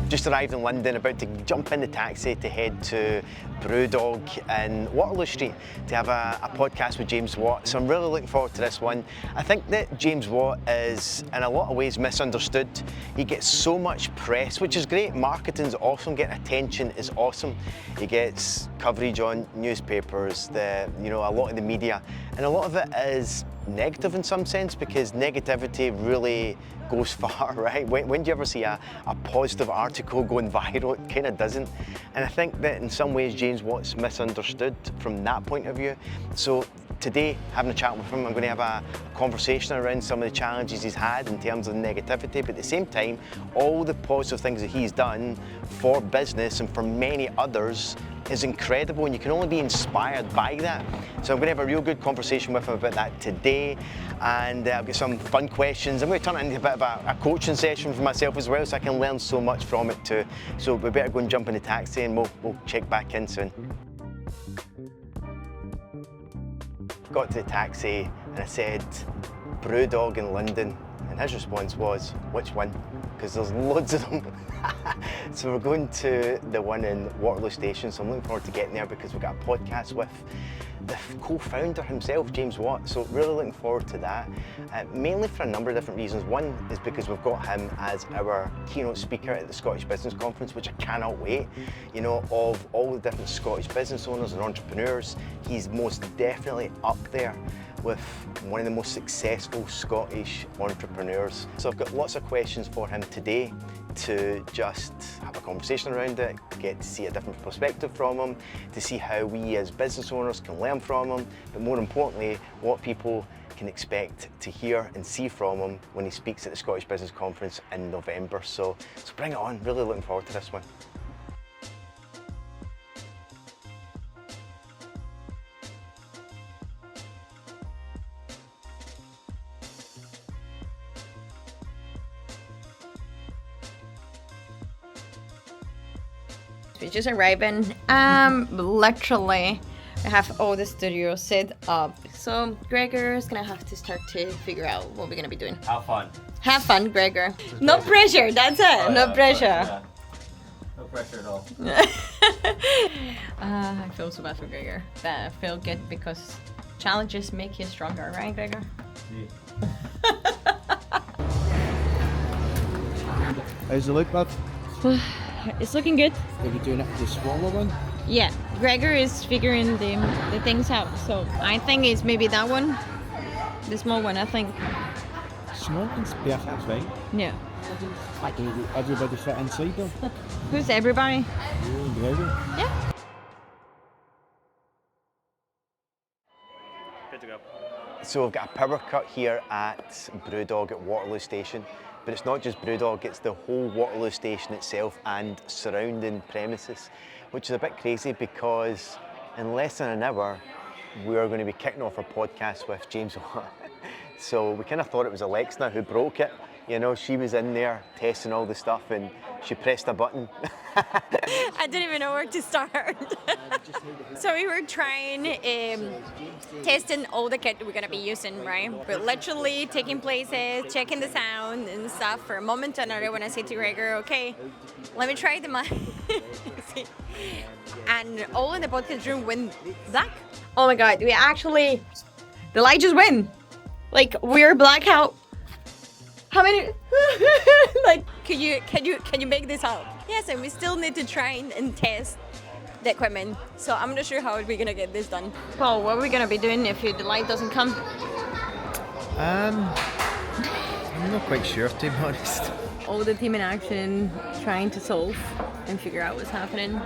just arrived in London, about to jump in the taxi to head to BrewDog in Waterloo Street to have a podcast with James Watt. So I'm really looking forward to this one. I think that James Watt is in a lot of ways misunderstood. He gets so much press, which is great. Marketing's awesome, getting attention is awesome. He gets coverage on newspapers, a lot of the media, and a lot of it is negative in some sense, because negativity really goes far, right? When do you ever see a positive article going viral? It kind of doesn't. And I think that in some ways James Watt's misunderstood from that point of view. So today, having a chat with him, I'm going to have a conversation around some of the challenges he's had in terms of negativity, but at the same time, all the positive things that he's done for business and for many others is incredible, and you can only be inspired by that. So I'm going to have a real good conversation with him about that today, and I'll get some fun questions. I'm going to turn it into a bit of a coaching session for myself as well, so I can learn so much from it too. So we better go and jump in the taxi, and we'll check back in soon. Got to the taxi and I said, BrewDog in London, and his response was, which one? Because there's loads of them. So we're going to the one in Waterloo Station, so I'm looking forward to getting there because we've got a podcast with the co-founder himself, James Watt, so really looking forward to that, mainly for a number of different reasons. One is because we've got him as our keynote speaker at the Scottish Business Conference, which I cannot wait. You know, of all the different Scottish business owners and entrepreneurs, he's most definitely up there with one of the most successful Scottish entrepreneurs. So I've got lots of questions for him today to just have a conversation around it, get to see a different perspective from him, to see how we as business owners can learn from him, but more importantly, what people can expect to hear and see from him when he speaks at the Scottish Business Conference in November. So bring it on, really looking forward to this one. We're just arriving. Literally, I have all the studio set up. So Gregor's gonna have to start to figure out what we're gonna be doing. Have fun. Have fun, Gregor. No pressure, that's it. No pressure. Yeah. No pressure at all. I feel so bad for Gregor. But I feel good because challenges make you stronger, right, Gregor? Yeah. How's the look, bud? It's looking good. Are you doing it the smaller one? Yeah, Gregor is figuring the things out. So I think it's maybe that one, the small one. I think. Small one's perfect, right? Yeah. Will everybody fit inside there? Who's everybody? You and Gregor? Yeah. Good to go. So we've got a power cut here at BrewDog at Waterloo Station. But it's not just BrewDog, it's the whole Waterloo Station itself and surrounding premises, which is a bit crazy because in less than an hour, we are going to be kicking off our podcast with James Watt. So we kind of thought it was Alexa who broke it. You know, she was in there testing all the stuff and she pressed a button. I didn't even know where to start. So we were trying, testing all the kit we're gonna be using, right? We're literally taking places, checking the sound and stuff for a moment to another when I say to Gregor, okay, let me try the mic. And all in the podcast room went black. Oh my God, the light just went. Like we're blackout. How many? Like, can you make this up? Yes, and we still need to try and test the equipment. So I'm not sure how we're gonna get this done. Paul, what are we gonna be doing if the light doesn't come? I'm not quite sure, to be honest. All the team in action, trying to solve and figure out what's happening.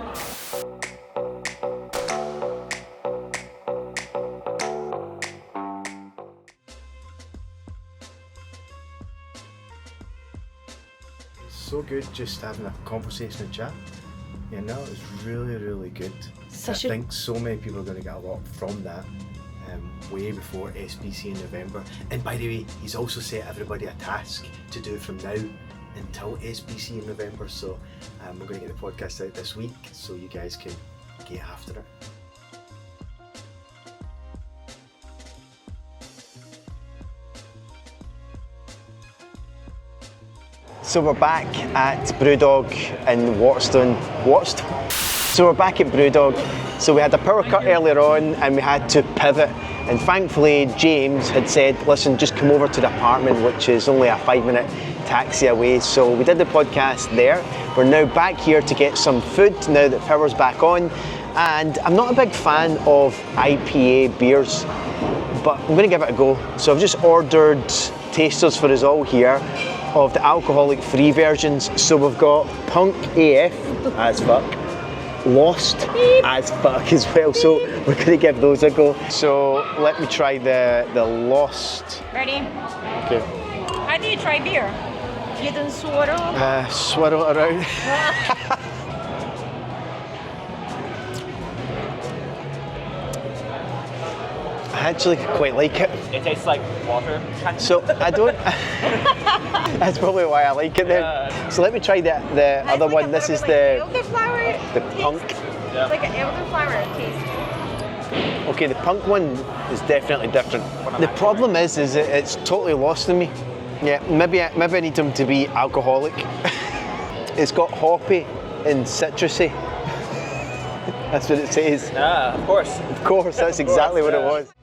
So good just having a conversation and chat. You know, it's really, really good. I think so many people are going to get a lot from that way before SBC in November. And by the way, he's also set everybody a task to do from now until SBC in November. So we're going to get the podcast out this week so you guys can get after it. So we're back at BrewDog in Waterstone. So we're back at BrewDog. So we had a power cut earlier on and we had to pivot. And thankfully James had said, listen, just come over to the apartment, which is only a 5-minute taxi away. So we did the podcast there. We're now back here to get some food now that power's back on. And I'm not a big fan of IPA beers, but I'm going to give it a go. So I've just ordered tasters for us all here of the alcoholic free versions. So we've got Punk AF as fuck, Lost as fuck as well. So we're going to give those a go. So let me try the Lost. Ready? Okay. How do you try beer? You don't swirl? Swirl it around. I actually quite like it. It tastes like water. So I don't. That's probably why I like it then. Yeah. So let me try the other one. This is the Punk. Yeah. Like an elderflower taste. Okay, the Punk one is definitely different. The problem is it's totally lost in me. Yeah, maybe I need them to be alcoholic. It's got hoppy and citrusy. That's what it says. Yeah, of course. Of course, that's exactly what it was.